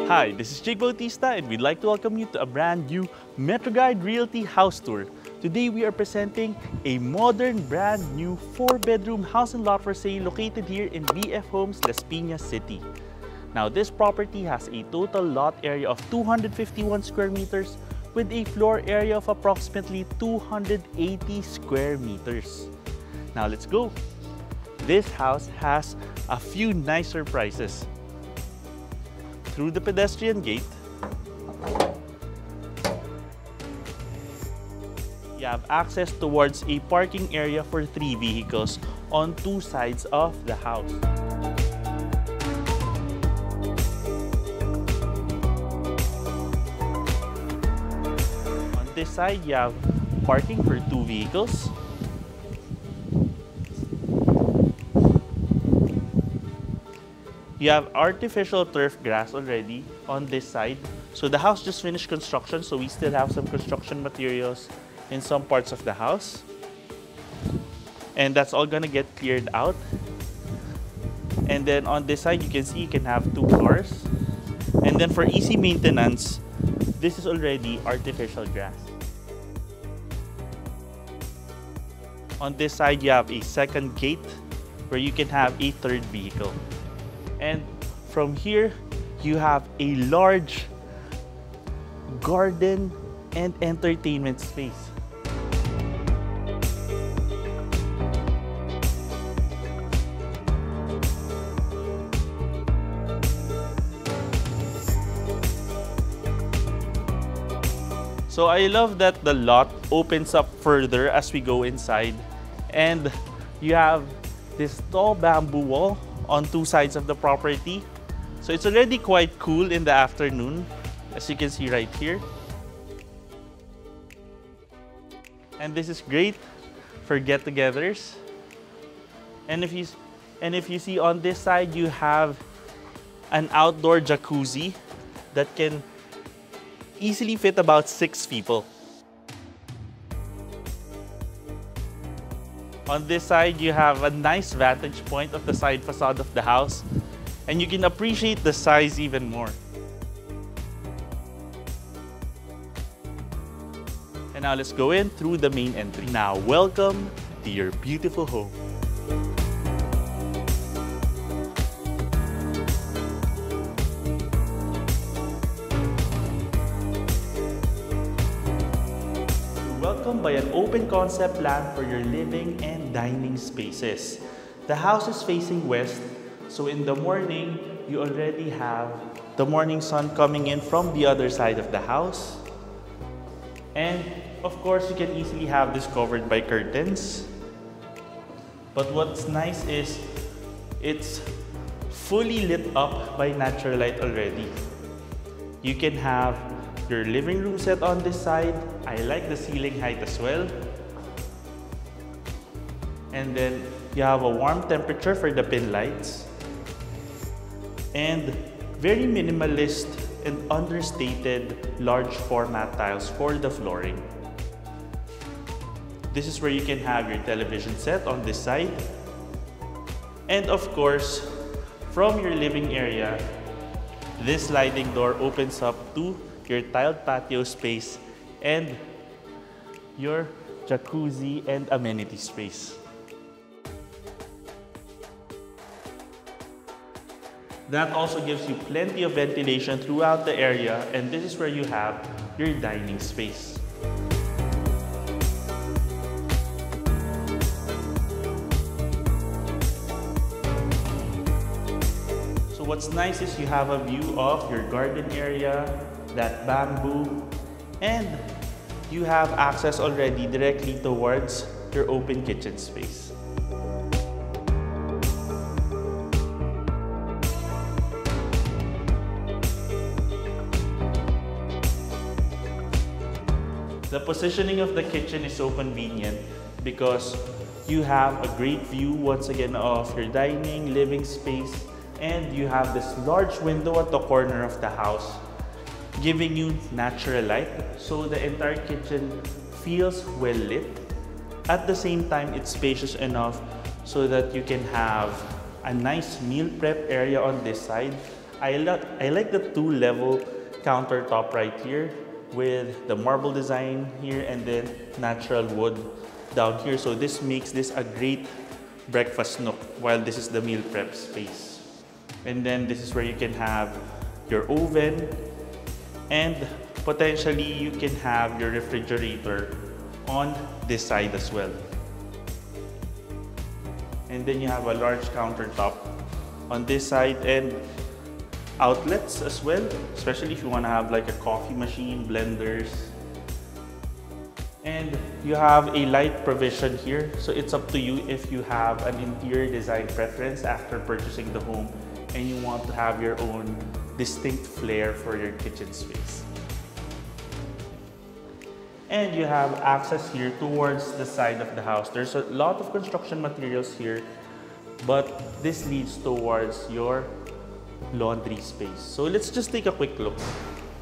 Hi, this is Bautista and we'd like to welcome you to a brand new MetroGuide Realty house tour. Today we are presenting a modern, brand new 4-bedroom house and lot for sale located here in BF Homes, Las Piñas City. Now this property has a total lot area of 251 square meters with a floor area of approximately 280 square meters. Now let's go. This house has a few nice surprises. Through the pedestrian gate, you have access towards a parking area for 3 vehicles on 2 sides of the house. On this side, you have parking for 2 vehicles. You have artificial turf grass already on this side. So the house just finished construction, so we still have some construction materials in some parts of the house. And that's all gonna get cleared out. And then on this side, you can see you can have 2 cars. And then for easy maintenance, this is already artificial grass. On this side, you have a second gate where you can have a 3rd vehicle. And from here, you have a large garden and entertainment space. So I love that the lot opens up further as we go inside. And you have this tall bamboo wall on 2 sides of the property. So it's already quite cool in the afternoon, as you can see right here. And this is great for get-togethers. And if you see on this side, you have an outdoor jacuzzi that can easily fit about 6 people. On this side, you have a nice vantage point of the side facade of the house, and you can appreciate the size even more. And now let's go in through the main entry. Now, welcome to your beautiful home. Welcomed by an open concept plan for your living and dining spaces. The house is facing west, so in the morning, you already have the morning sun coming in from the other side of the house. And of course, you can easily have this covered by curtains. But what's nice is it's fully lit up by natural light already. You can have your living room set on this side. I like the ceiling height as well. And then you have a warm temperature for the pin lights. And very minimalist and understated large format tiles for the flooring. This is where you can have your television set on this side. And of course, from your living area, this sliding door opens up to your tiled patio space and your jacuzzi and amenity space. That also gives you plenty of ventilation throughout the area, and this is where you have your dining space. So what's nice is you have a view of your garden area, that bamboo, and you have access already directly towards your open kitchen space. The positioning of the kitchen is so convenient because you have a great view once again of your dining, living space, and you have this large window at the corner of the house giving you natural light, so the entire kitchen feels well lit. At the same time, it's spacious enough so that you can have a nice meal prep area on this side, I like the two-level countertop right here with the marble design here and then natural wood down here. So this makes this a great breakfast nook while this is the meal prep space. And then this is where you can have your oven and potentially you can have your refrigerator on this side as well. And then you have a large countertop on this side and outlets as well, especially if you want to have like a coffee machine, blenders. And you have a light provision here, so it's up to you if you have an interior design preference after purchasing the home and you want to have your own distinct flair for your kitchen space. And you have access here towards the side of the house. There's a lot of construction materials here, but this leads towards your laundry space. So let's just take a quick look.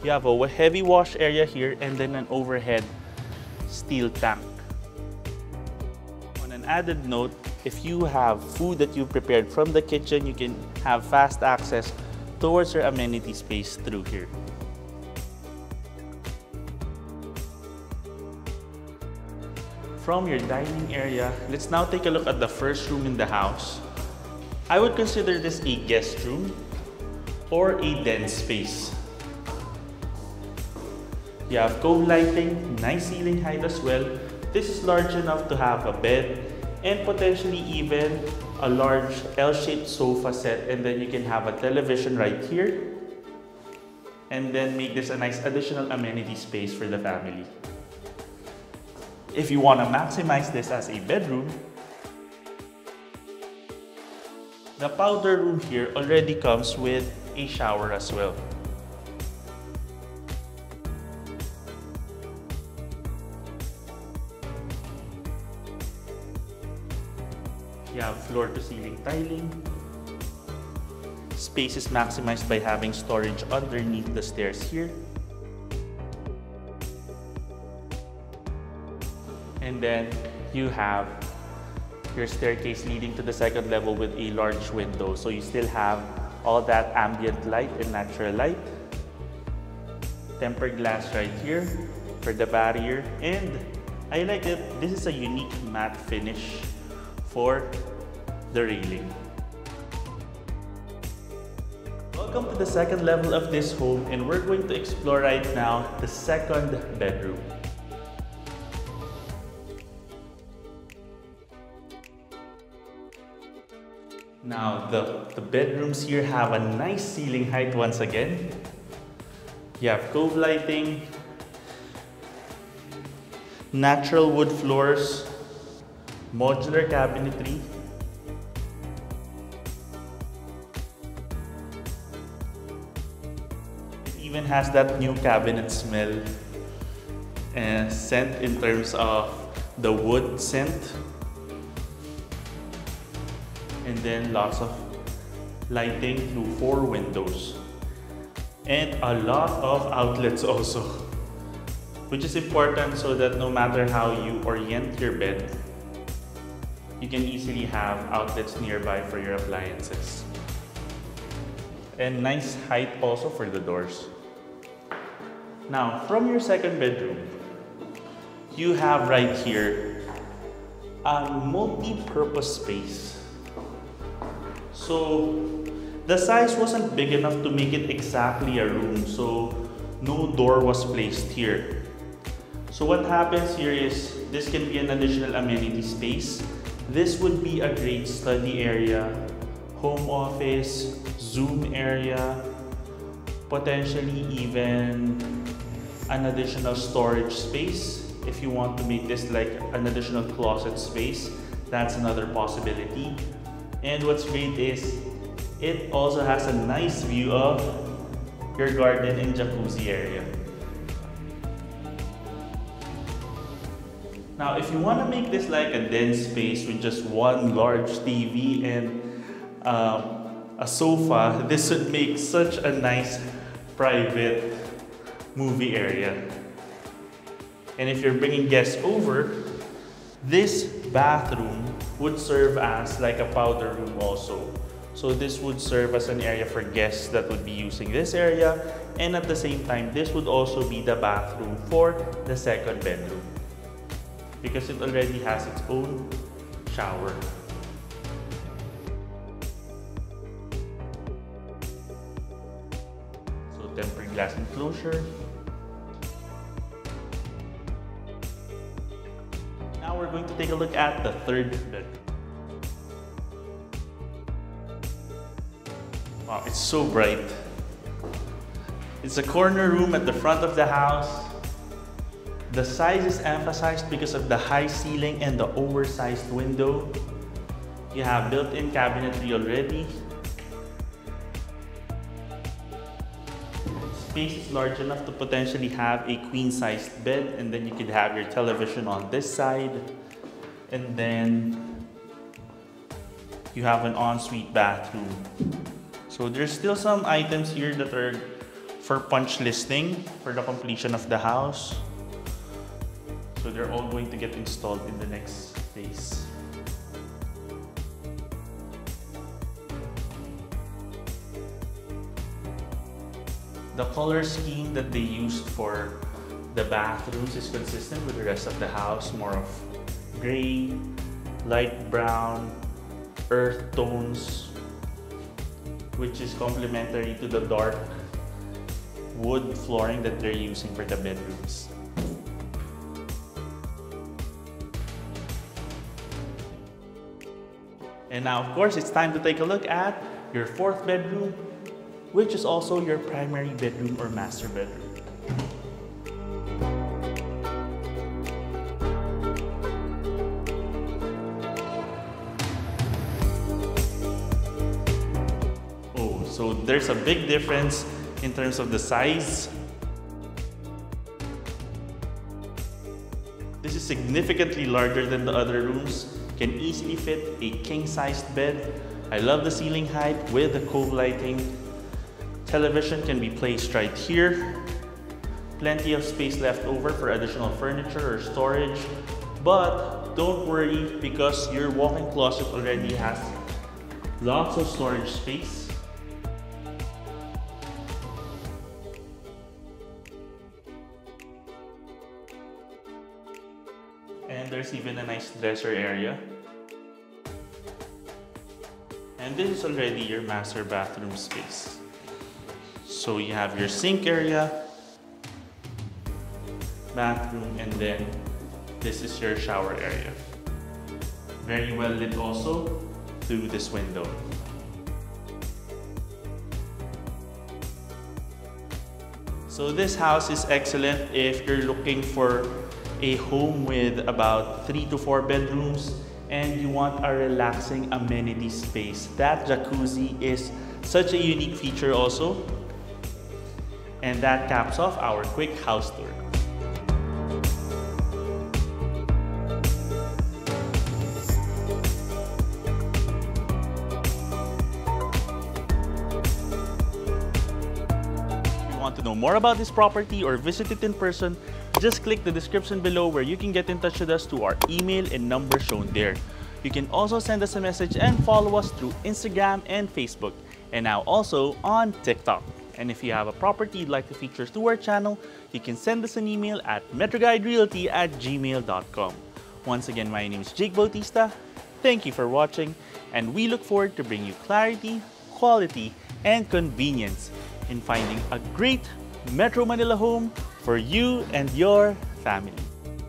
You have a heavy wash area here and then an overhead steel tank. On an added note, if you have food that you prepared from the kitchen, you can have fast access towards your amenity space through here. From your dining area, let's now take a look at the first room in the house. I would consider this a guest room or a den space. You have cove lighting, nice ceiling height as well. This is large enough to have a bed and potentially even a large L-shaped sofa set, and then you can have a television right here and then make this a nice additional amenity space for the family. If you want to maximize this as a bedroom, the powder room here already comes with a shower as well. You have floor-to-ceiling tiling. Space is maximized by having storage underneath the stairs here. And then you have your staircase leading to the second level with a large window. So you still have all that ambient light and natural light. Tempered glass right here for the barrier. And I like it. This is a unique matte finish for the railing. Welcome to the second level of this home, and we're going to explore right now the second bedroom. Now, the bedrooms here have a nice ceiling height once again. You have cove lighting, natural wood floors, modular cabinetry, it even has that new cabinet smell and scent in terms of the wood scent. And then lots of lighting through 4 windows and a lot of outlets also, which is important so that no matter how you orient your bed, you can easily have outlets nearby for your appliances. And nice height also for the doors. Now, from your second bedroom, you have right here a multi-purpose space. So the size wasn't big enough to make it exactly a room, so no door was placed here. So what happens here is this can be an additional amenity space. This would be a great study area, home office, Zoom area, potentially even an additional storage space. If you want to make this like an additional closet space, that's another possibility. And what's great is it also has a nice view of your garden and jacuzzi area. Now, if you want to make this like a den space with just one large TV and a sofa, this would make such a nice private movie area. And if you're bringing guests over, this bathroom would serve as like a powder room also. So this would serve as an area for guests that would be using this area, and at the same time, this would also be the bathroom for the second bedroom because it already has its own shower. So tempered glass enclosure. Now we're going to take a look at the third bedroom. Wow, it's so bright. It's a corner room at the front of the house. The size is emphasized because of the high ceiling and the oversized window. You have built-in cabinetry already. Space is large enough to potentially have a queen-sized bed, and then you could have your television on this side. And then you have an ensuite bathroom. So there's still some items here that are for punch listing for the completion of the house. So they're all going to get installed in the next phase. The color scheme that they used for the bathrooms is consistent with the rest of the house, more of gray, light brown, earth tones, which is complementary to the dark wood flooring that they're using for the bedrooms. And now, of course, it's time to take a look at your fourth bedroom, which is also your primary bedroom or master bedroom. So there's a big difference in terms of the size. This is significantly larger than the other rooms. Can easily fit a king-sized bed. I love the ceiling height with the cove lighting. Television can be placed right here. Plenty of space left over for additional furniture or storage. But don't worry, because your walk-in closet already has lots of storage space. And there's even a nice dresser area. And this is already your master bathroom space. So you have your sink area, bathroom, and then this is your shower area. Very well lit also through this window. So this house is excellent if you're looking for a home with about 3 to 4 bedrooms and you want a relaxing amenity space. That jacuzzi is such a unique feature also. And that caps off our quick house tour. If you want to know more about this property or visit it in person, just click the description below where you can get in touch with us to our email and number shown there. You can also send us a message and follow us through Instagram and Facebook, and now also on TikTok. And if you have a property you'd like to feature to our channel, you can send us an email at metroguiderealty@gmail.com. Once again, my name is Jake Bautista. Thank you for watching, and we look forward to bring you clarity, quality, and convenience in finding a great Metro Manila home for you and your family.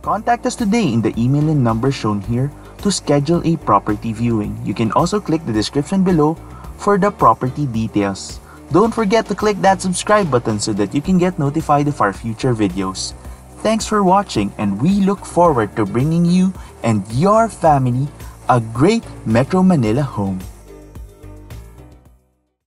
Contact us today in the email and number shown here to schedule a property viewing. You can also click the description below for the property details. Don't forget to click that subscribe button so that you can get notified of our future videos. Thanks for watching, and we look forward to bringing you and your family a great Metro Manila home.